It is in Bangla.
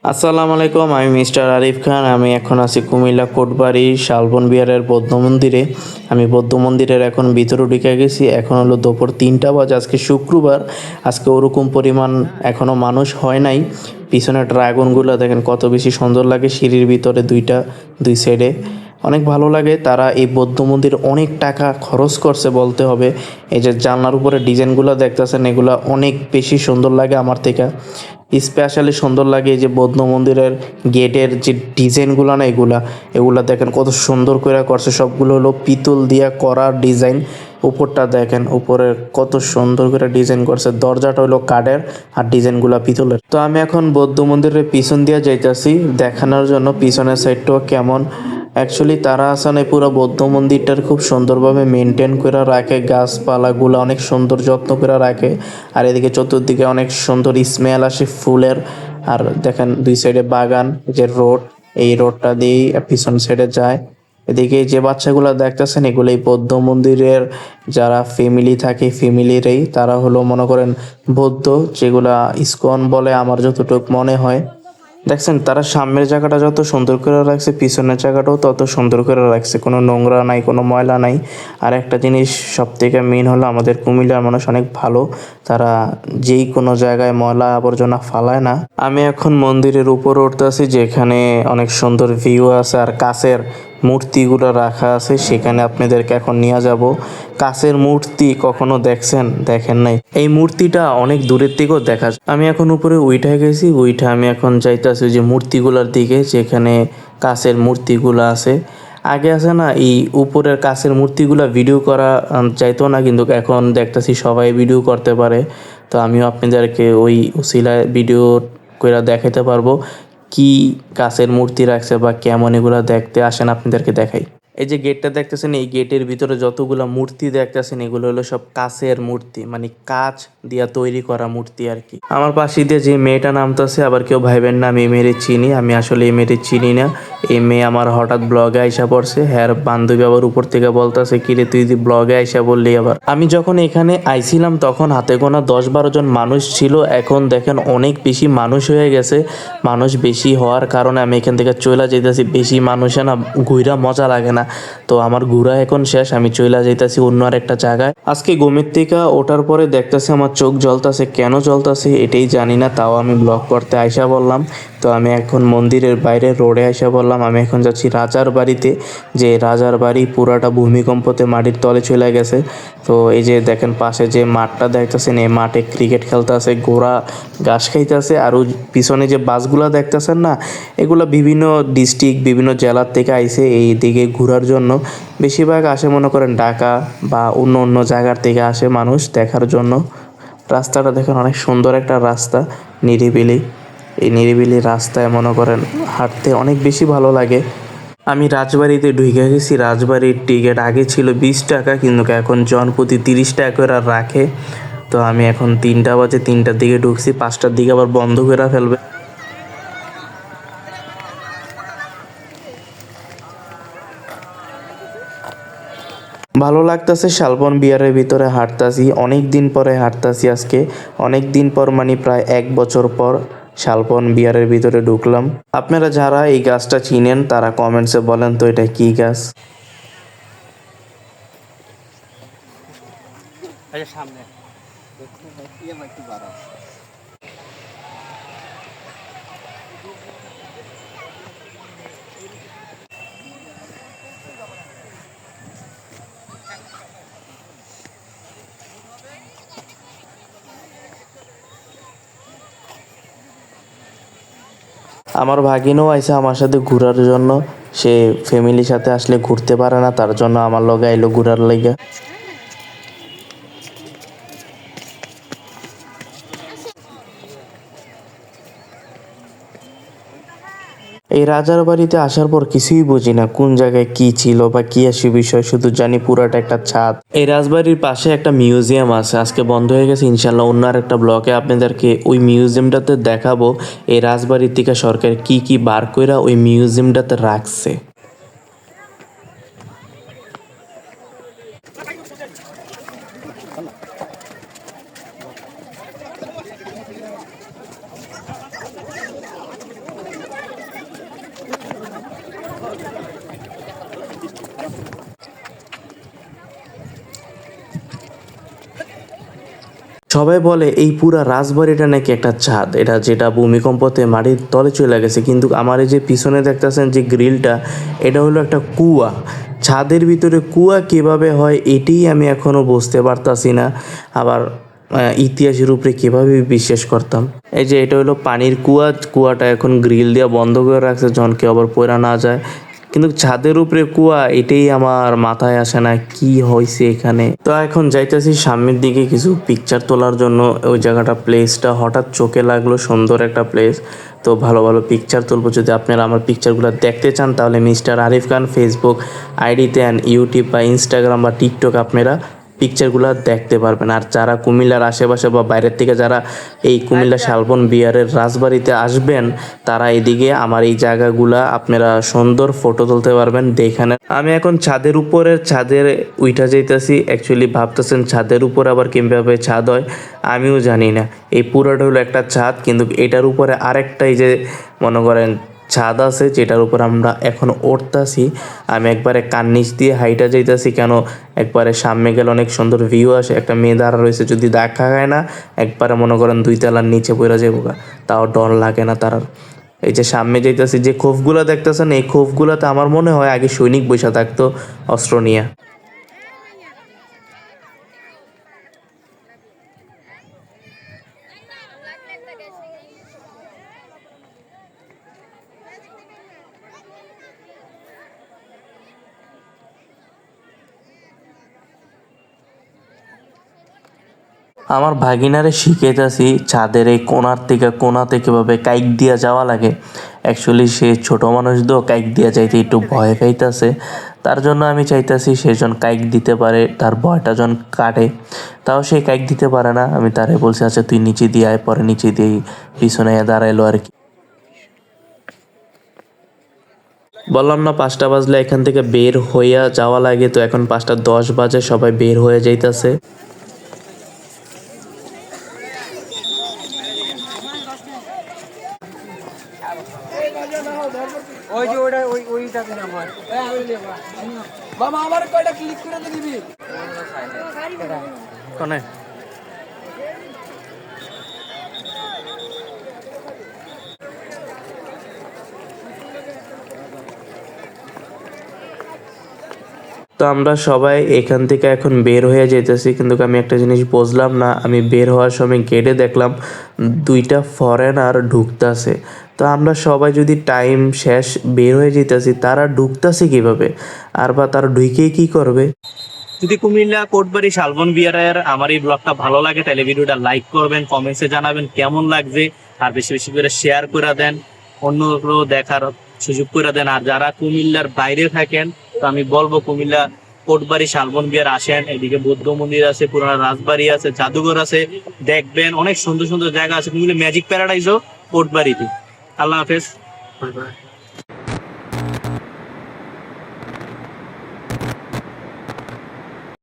আসসালামু আলাইকুম, আমি মিস্টার আরিফ খান। আমি এখন আছি কুমিল্লা কোটবাড়ি শালবন বিহারের বৌদ্ধ মন্দিরে। আমি বৌদ্ধ মন্দিরের এখন ভিতরে ঢুকে গেছি। এখন হলো দুপুর 3টা বাজে, আজকে শুক্রবার। আজকে ওরকম পরিমাণ এখনও মানুষ হয় নাই। পিছনে ড্রাগনগুলো দেখেন কত বেশি সুন্দর লাগে, সিঁড়ির ভিতরে দুই সাইডে অনেক ভালো লাগে। তারা এই বৌদ্ধ মন্দির অনেক টাকা খরচ করছে বলতে হবে। এই যে জানলার উপরে ডিজাইনগুলো দেখতেছেন, এগুলা অনেক বেশি সুন্দর লাগে আমার থেকে। স্পেশালি সুন্দর লাগে এই যে বৌদ্ধ মন্দিরের গেটের যে ডিজাইনগুলো না, এগুলা দেখেন কত সুন্দর করে করছে। সবগুলো হলো পিতল দিয়া করা ডিজাইন। উপরটা দেখেন, উপরে কত সুন্দর করে ডিজাইন করছে। দরজাটা হলো কাঠের আর ডিজাইনগুলো পিতলের। তো আমি এখন বৌদ্ধ মন্দিরের পিছন দিয়ে যাইতাছি দেখানোর জন্য পিছনের সাইডটাও কেমন। অ্যাকচুয়ালি তারা আসলে পুরো বৌদ্ধ মন্দিরটার খুব সুন্দরভাবে মেনটেন করে রাখে, গাছপালাগুলো অনেক সুন্দর যত্ন করে রাখে। আর এদিকে চতুর্দিকে অনেক সুন্দর স্মেল আসে ফুলের। আর দেখেন দুই সাইডে বাগান, যে রোড, এই রোডটা দিয়েই পিছন সাইডে যায়। এদিকে যে বাচ্চাগুলো দেখতেছেন, এগুলো এই বৌদ্ধ মন্দিরের যারা ফ্যামিলি থাকে, ফ্যামিলিরই তারা হলো মনে করেন বৌদ্ধ, যেগুলা ইসকন বলে আমার যতটুকু মনে হয়। দেখছেন তারা সামনের জায়গাটা যত সুন্দর করে রাখছে, পিছনের জায়গাটাও তত সুন্দর করে রাখছে। কোনো নোংরা নাই, কোনো ময়লা নাই। আর একটা জিনিস সব থেকে মেন হলো, আমাদের কুমিল্লার মানুষ অনেক ভালো। তারা যেই কোনো জায়গায় ময়লা আবর্জনা ফালায় না। আমি এখন মন্দিরের উপরে উঠতে আছি, যেখানে অনেক সুন্দর ভিউ আছে আর কাছের মূর্তিগুলো রাখা আছে, সেখানে আপনাদেরকে এখন নিয়ে যাব। কাছের মূর্তি কখনো দেখছেন? দেখেন নাই। এই মূর্তিটা অনেক দূরের থেকেও দেখা যায়। আমি এখন উপরে উঠে গেছি, আমি এখন যাইতেছি যে মূর্তিগুলোর দিকে, যেখানে কাছের মূর্তিগুলো আছে। আগে আছে না, এই উপরের কাছের মূর্তিগুলো ভিডিও করা যাইতো না, কিন্তু এখন দেখতেছি সবাই ভিডিও করতে পারে। তো আমিও আপনাদেরকে ওই উসিলায় ভিডিও করে দেখাতে পারবো কি কাছের মূর্তি রাখছে বা কেমন, এগুলো দেখতে আসেন আপনাদেরকে দেখাই। এই যে গেটটা দেখতেছেন, এই গেটের ভিতরে যতগুলা মূর্তি দেখতেছেন, এগুলো হলো সব কাচের মূর্তি, মানে কাচ দিয়া তৈরি করা মূর্তি আর কি। আমার পাশে দিয়ে যে মেয়েটা নামতেছে, আবার কেউ ভাইবেন না আমি এই মেয়েরে চিনি, আমি আসলে এই মেয়েরে চিনি না। এই মেয়ে আমার হঠাৎ ব্লগে আইসা পড়ছে। হ্যাঁ, বান্ধবী আবার উপর থেকে বলতেছে, কিরে তুই ব্লগে আইসা বললি আবার। আমি যখন এখানে আইছিলাম তখন হাতে গোনা 10-12 জন মানুষ ছিল। এখন দেখেন অনেক বেশি মানুষ হয়ে গেছে। মানুষ বেশি হওয়ার কারণে আমি এখান থেকে চলে যাইতেছি। বেশি মানুষে না ঘুরা মজা লাগে না। তো আমার ঘুরা এখন শেষ, আমি চলে যাইতেছি অন্য আর একটা জায়গায়। আজকে ঘুমের থেকে ওঠার পরে দেখতেছি আমার চোখ জ্বলতাছে। কেন জ্বলতাছে এটাই জানি না, তাও আমি ব্লগ করতে আইসা বললাম। তো আমি এখন মন্দিরের বাইরে রোডে আইসা বললাম, আমি এখন যাচ্ছি রাজার বাড়িতে। যে রাজার বাড়ি পুরাটা ভূমিকম্পতে মাটির তলে চলে গেছে। তো এই যে দেখেন পাশে যে মাঠটা দেখতেছেন, এই মাঠে ক্রিকেট খেলতেছে, ঘোড়া ঘাস খাইতেছে। আর ওই পিছনে যে বাসগুলা দেখতেছেন না, এগুলা বিভিন্ন ডিস্ট্রিক্ট, বিভিন্ন জেলার থেকে আইছে এই দিকে ঘোরার জন্য। বেশিরভাগ আসে মনে করেন ঢাকা বা অন্য অন্য জায়গার থেকে আসে মানুষ দেখার জন্য। রাস্তাটা দেখেন অনেক সুন্দর একটা রাস্তা, নিরিবিলি। এই নিরিবিলি রাস্তায় মনে করেন হাঁটতে অনেক বেশি ভালো লাগে। আমি রাজবাড়িতে ঢুকে গেছি। রাজবাড়ির টিকিট আগে ছিল 20 টাকা, কিন্তু এখন জনপ্রতি 30 টাকা করে রাখে। তো আমি এখন 3টা বাজে, 3টার দিকে ঢুকছি, 5টার দিকে আবার বন্ধ করে ফেলবে। ভালো লাগতেছে শালবন বিহারের ভিতরে হাঁটতাছি। অনেক দিন পরে হাঁটতাছি আজকে। অনেক দিন পর মানে প্রায় 1 বছর পর শালবন বিহারের ভিতরে ঢুকলাম। আপনারা যারা এই গাছটা চিনেন তারা কমেন্টসে বলেন তো এটা কি গাছ। আমার ভাগিনও আইছে আমার সাথে ঘোরার জন্য। সে ফ্যামিলির সাথে আসলে ঘুরতে পারে না, তার জন্য আমার লগে আইলো ঘোরার লাইগা। এই রাজার বাড়িতে আসার পর কিছুই বুঝি না কোন জায়গায় কি ছিল বা কি আসে বিষয়, শুধু জানি পুরাটা একটা ছাদ। এই রাজবাড়ির পাশে একটা মিউজিয়াম আছে, আজকে বন্ধ হয়ে গেছে। ইনশাল্লাহ অন্য আর একটা ব্লগে আপনাদেরকে ওই মিউজিয়ামটাতে দেখাবো এই রাজবাড়ির থেকে সরকার কি কি বার কইরা ওই মিউজিয়ামটাতে রাখছে। সবাই বলে এই পুরা রাজবাড়িটা নাকি একটা ছাদ, এটা যেটা ভূমিকম্পতে মাটির তলে চলে গেছে, কিন্তু আমার এই যে পিছনে দেখতেছেন যে গ্রিলটা, এটা হলো একটা কুয়া। ছাদের ভিতরে কুয়া কিভাবে হয় এটাই আমি এখনো বুঝতে পারতাছি না। আবার ইতিহাসের উপরে কিভাবে বিশ্বাস করতাম। এই যে এটা হলো পানির কুয়া, কুয়াটা এখন গ্রিল দিয়ে বন্ধ করে রাখছে জন কেউ আবার পড়া না যায়। কিন্তু ছাদের উপরে কুয়া, এটাই আমার মাথায় আসে না কি হয়েছে এখানে। তো এখন যাইতেছি সামনের দিকে কিছু পিকচার তোলার জন্য। ওই জায়গাটা প্লেসটা হঠাৎ চোখে লাগলো, সুন্দর একটা প্লেস। তো ভালো ভালো পিকচার তুলবো। যদি আপনারা আমার পিকচারগুলো দেখতে চান তাহলে মিস্টার আরিফ খান ফেসবুক আইডিতে অ্যান্ড ইউটিউব বা ইনস্টাগ্রাম বা টিকটক আপনারা পিকচারগুলো দেখতে পারবেন। আর যারা কুমিল্লার আশেপাশে বা বাইরের থেকে যারা এই কুমিল্লা শালবন বিহারের রাজবাড়িতে আসবেন, তারা এদিকে আমার এই জায়গাগুলা আপনারা সুন্দর ফটো তুলতে পারবেন দেখানে। আমি এখন ছাদের উপরের ছাদের উইঠা যাইতেছি। অ্যাকচুয়ালি ভাবতেছেন ছাদের উপর আবার কিভাবে ছাদ হয় আমিও জানি না। এই পুরোটা হলো একটা ছাদ, কিন্তু এটার উপরে আরেকটা এই যে মনে করেন ছাদ আছে, যেটার উপর আমরা এখন উঠতাছি। আমি একবারে কান্নিচ দিয়ে হাইটা যাইতাছি, কেন একবারে সামনে গেলে অনেক সুন্দর ভিউ আসে। একটা মেয়ে দাঁড়া রয়েছে, যদি দেখা খায় না একবারে মনে করেন 2 তলার নিচে পড়ে যাবো গা, তাও ডর লাগে না তার। এই যে সামনে যাইতাছি, যে খোপগুলা দেখতেছেন এই খোপগুলাতে আমার মনে হয় আগে সৈনিক বৈশা থাকতো অস্ত্র নিয়ে। আমার ভাগিনারে শিখাইতেছি ছাদের এই কোনাতে কীভাবে কাইক দিয়া যাওয়া লাগে। অ্যাকচুয়ালি সে ছোট মানুষ তো কাইক দিয়া যাইতে একটু ভয় পাইতেছে। তার জন্য আমি চাইতেছি সে জন কাইক দিতে পারে, তার ভয়টা জন কাটে। তাও সে কাইক দিতে পারে না। আমি তারে বলছি আচ্ছা তুই নিচে দিয়ে আয়, পরে নিচে দিয়ে পিছনে দাঁড়াইলো আর কি। বললাম না 5টা বাজলে এখান থেকে বের হইয়া যাওয়া লাগে, তো এখন 5টা 10 বাজে, সবাই বের হয়ে যাইতেছে। ওই যে ওটা ওইটাতে নাম্বার মামা আমার কয়টা ক্লিক করে তো দিবি কোনে তো আমরা সবাই এখান থেকে এখন বের হয়ে যেতেছি, কিন্তু আমি একটা জিনিস বুঝলাম না। আমি বের হওয়ার সময় গেটে দেখলাম 2টা ফরেনার ঢুকতেছে। তো আমরা সবাই যদি টাইম শেষ বের হয়ে যেতেছি, তারা ঢুকতেছে কিভাবে, আর বা তারা ঢুকেই কি করবে। যদি কুমিল্লা কোটবাড়ি শালবন বিহারের আমার এই ব্লগটা ভালো লাগে তাহলে ভিডিওটা লাইক করবেন, কমেন্টসে জানাবেন কেমন লাগছে, আর বেশি বেশি করে শেয়ার করে দেন, অন্যগুলো দেখার সুযোগ করে দেন। আর যারা কুমিল্লার বাইরে থাকেন, তো আমি বলবো কুমিল্লা কোটবাড়ি শালবন বিহার আসেন। এদিকে বৌদ্ধ মন্দির আছে, পুরানো রাজবাড়ি আছে, জাদুঘর আছে, দেখবেন অনেক সুন্দর সুন্দর জায়গা আছে। কুমিল্লা ম্যাজিক প্যারাডাইজও কোটবাড়িতে। আল্লাহ হাফেজ।